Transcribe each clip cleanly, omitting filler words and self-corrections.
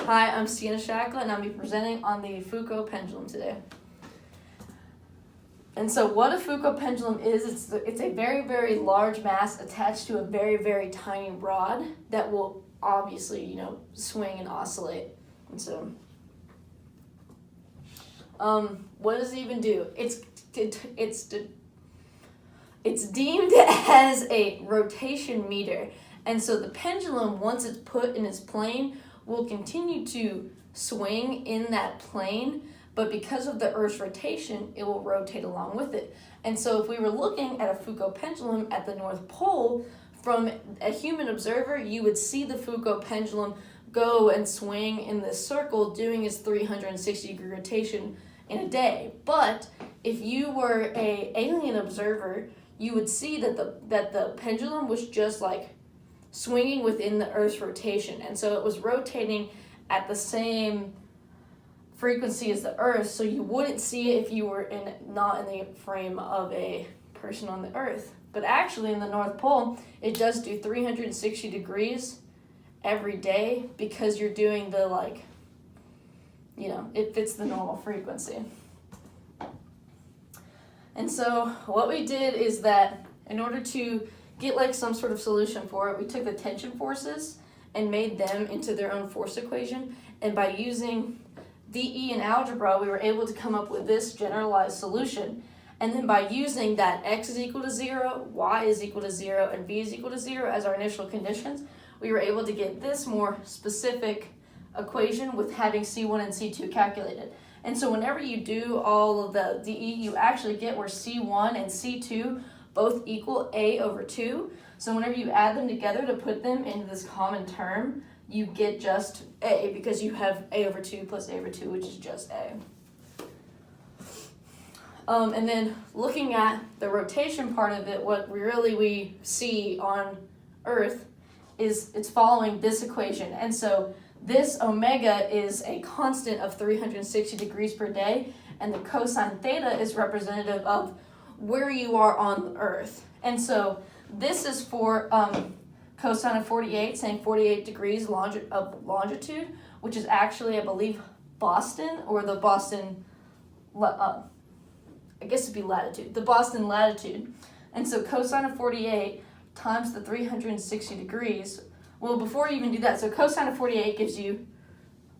Hi, I'm Sienna Shackle, and I'll be presenting on the Foucault Pendulum today. And so what a Foucault pendulum is, it's a very, very large mass attached to a very, very tiny rod that will obviously, swing and oscillate. And so, what does it even do? It's deemed as a rotation meter. And so the pendulum, once it's put in its plane, will continue to swing in that plane, but because of the Earth's rotation, it will rotate along with it. And so if we were looking at a Foucault pendulum at the North Pole, from a human observer, you would see the Foucault pendulum go and swing in this circle, doing its 360-degree rotation in a day. But if you were an alien observer, you would see that the pendulum was just like swinging within the Earth's rotation. And so it was rotating at the same frequency as the Earth, so you wouldn't see it if you were not in the frame of a person on the Earth. But actually in the North Pole, it does do 360 degrees every day because you're doing the it fits the normal frequency. And so what we did is that in order to get some sort of solution for it, we took the tension forces and made them into their own force equation. And by using DE in algebra, we were able to come up with this generalized solution. And then by using that x is equal to 0, y is equal to 0, and v is equal to 0 as our initial conditions, we were able to get this more specific equation with having C1 and C2 calculated. And so whenever you do all of the DE, you actually get where C1 and C2 both equal A over 2. So whenever you add them together to put them into this common term, you get just A, because you have A over 2 plus A over 2, which is just A. And then looking at the rotation part of it, what we see on Earth is it's following this equation. And so this omega is a constant of 360 degrees per day, and the cosine theta is representative of where you are on Earth. And so this is for cosine of 48, saying 48 degrees of longitude, which is actually, I believe, Boston, or the Boston, I guess it'd be latitude, the Boston latitude. And so cosine of 48 times the 360 degrees, well, before you even do that, so cosine of 48 gives you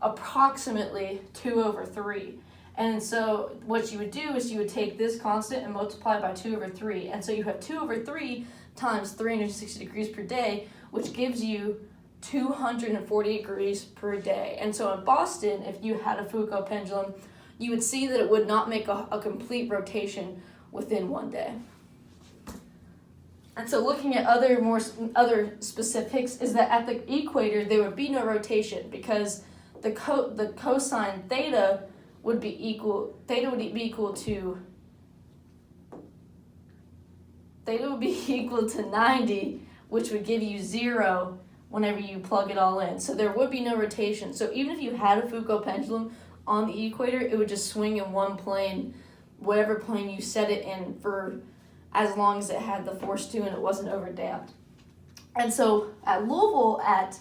approximately 2 over 3. And so what you would do is you would take this constant and multiply by 2 over 3. And so you have 2 over 3 times 360 degrees per day, which gives you 240 degrees per day. And so in Boston, if you had a Foucault pendulum, you would see that it would not make a complete rotation within one day. And so looking at other specifics is that at the equator, there would be no rotation because the cosine theta would be equal to 90, which would give you 0 whenever you plug it all in. So there would be no rotation. So even if you had a Foucault pendulum on the equator, it would just swing in one plane, whatever plane you set it in, for as long as it had the force to and it wasn't overdamped. And so at Louisville, at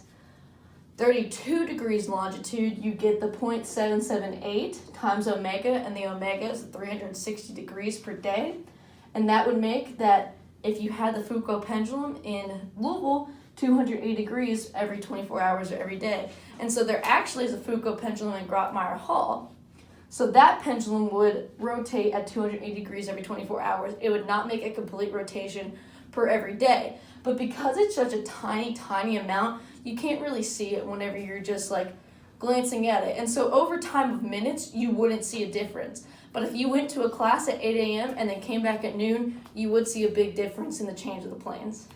32 degrees longitude, you get the 0.778 times omega, and the omega is 360 degrees per day. And that would make that if you had the Foucault pendulum in Louisville, 280 degrees every 24 hours or every day. And so there actually is a Foucault pendulum in Grotmeyer Hall. So that pendulum would rotate at 280 degrees every 24 hours. It would not make a complete rotation per every day. But because it's such a tiny, tiny amount, you can't really see it whenever you're just glancing at it. And so over time of minutes, you wouldn't see a difference. But if you went to a class at 8 a.m. and then came back at noon, you would see a big difference in the change of the planes.